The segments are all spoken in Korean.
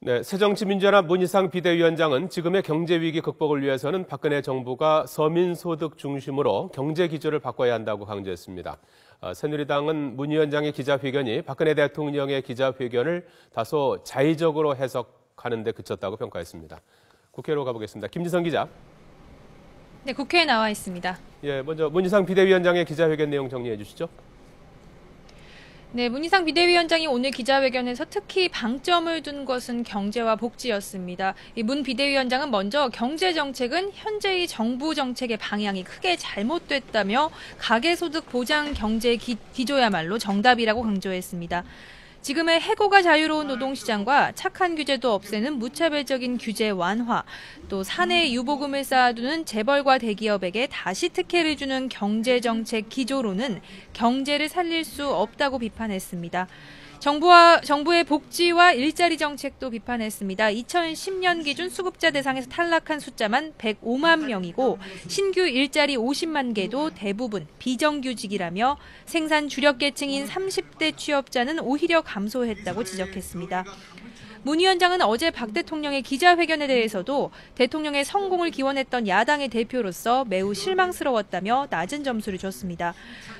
네, 새정치민주연합 문희상 비대위원장은 지금의 경제위기 극복을 위해서는 박근혜 정부가 서민소득 중심으로 경제 기조를 바꿔야 한다고 강조했습니다. 새누리당은 문 위원장의 기자회견이 박근혜 대통령의 기자회견을 다소 자의적으로 해석하는 데 그쳤다고 평가했습니다. 국회로 가보겠습니다. 김지선 기자. 네, 국회에 나와 있습니다. 예, 먼저 문희상 비대위원장의 기자회견 내용 정리해 주시죠. 네, 문희상 비대위원장이 오늘 기자회견에서 특히 방점을 둔 것은 경제와 복지였습니다. 이 문 비대위원장은 먼저 경제정책은 현재의 정부 정책의 방향이 크게 잘못됐다며 가계소득 보장 경제 기조야말로 정답이라고 강조했습니다. 지금의 해고가 자유로운 노동시장과 착한 규제도 없애는 무차별적인 규제 완화, 또 사내 유보금을 쌓아두는 재벌과 대기업에게 다시 특혜를 주는 경제정책 기조로는 경제를 살릴 수 없다고 비판했습니다. 정부의 복지와 일자리 정책도 비판했습니다. 2010년 기준 수급자 대상에서 탈락한 숫자만 105만 명이고 신규 일자리 50만 개도 대부분 비정규직이라며 생산 주력 계층인 30대 취업자는 오히려 감소했다고 지적했습니다. 문 위원장은 어제 박 대통령의 기자회견에 대해서도 대통령의 성공을 기원했던 야당의 대표로서 매우 실망스러웠다며 낮은 점수를 줬습니다.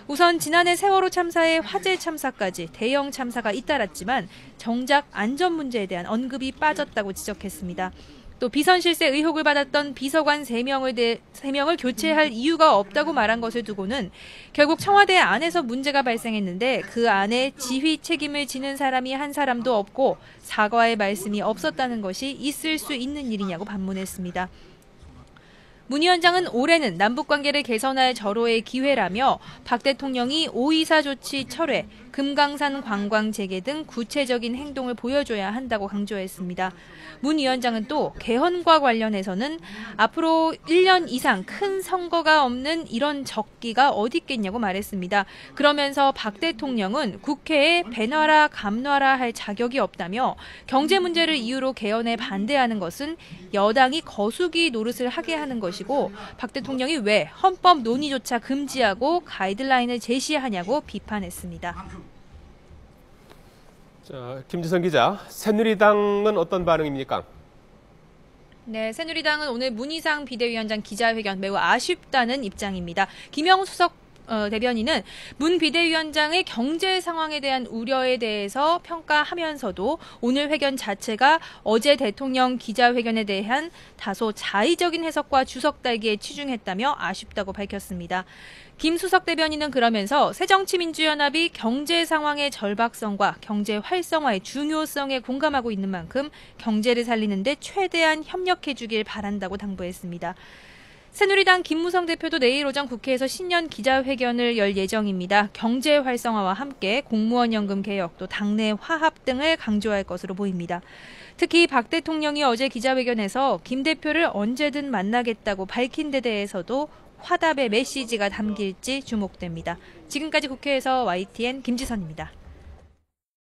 우선 지난해 세월호 참사에 화재 참사까지 대형 참사가 잇따랐지만 정작 안전 문제에 대한 언급이 빠졌다고 지적했습니다. 또 비선 실세 의혹을 받았던 비서관 3명을 교체할 이유가 없다고 말한 것을 두고는 결국 청와대 안에서 문제가 발생했는데 그 안에 지휘 책임을 지는 사람이 한 사람도 없고 사과의 말씀이 없었다는 것이 있을 수 있는 일이냐고 반문했습니다. 문 위원장은 올해는 남북관계를 개선할 절호의 기회라며 박 대통령이 5.24 조치 철회, 금강산 관광 재개 등 구체적인 행동을 보여줘야 한다고 강조했습니다. 문 위원장은 또 개헌과 관련해서는 앞으로 1년 이상 큰 선거가 없는 이런 적기가 어디 있겠냐고 말했습니다. 그러면서 박 대통령은 국회에 배놔라 감놔라 할 자격이 없다며 경제 문제를 이유로 개헌에 반대하는 것은 여당이 거수기 노릇을 하게 하는 것이고 박 대통령이 왜 헌법 논의조차 금지하고 가이드라인을 제시하냐고 비판했습니다. 자, 김지선 기자, 새누리당은 어떤 반응입니까? 네, 새누리당은 오늘 문희상 비대위원장 기자회견 매우 아쉽다는 입장입니다. 김영수석 대변인은 문 비대위원장의 경제 상황에 대한 우려에 대해서 평가하면서도 오늘 회견 자체가 어제 대통령 기자회견에 대한 다소 자의적인 해석과 주석 달기에 치중했다며 아쉽다고 밝혔습니다. 김 수석 대변인은 그러면서 새정치민주연합이 경제 상황의 절박성과 경제 활성화의 중요성에 공감하고 있는 만큼 경제를 살리는 데 최대한 협력해 주길 바란다고 당부했습니다. 새누리당 김무성 대표도 내일 오전 국회에서 신년 기자회견을 열 예정입니다. 경제 활성화와 함께 공무원 연금 개혁, 또 당내 화합 등을 강조할 것으로 보입니다. 특히 박 대통령이 어제 기자회견에서 김 대표를 언제든 만나겠다고 밝힌 데 대해서도 화답의 메시지가 담길지 주목됩니다. 지금까지 국회에서 YTN 김지선입니다.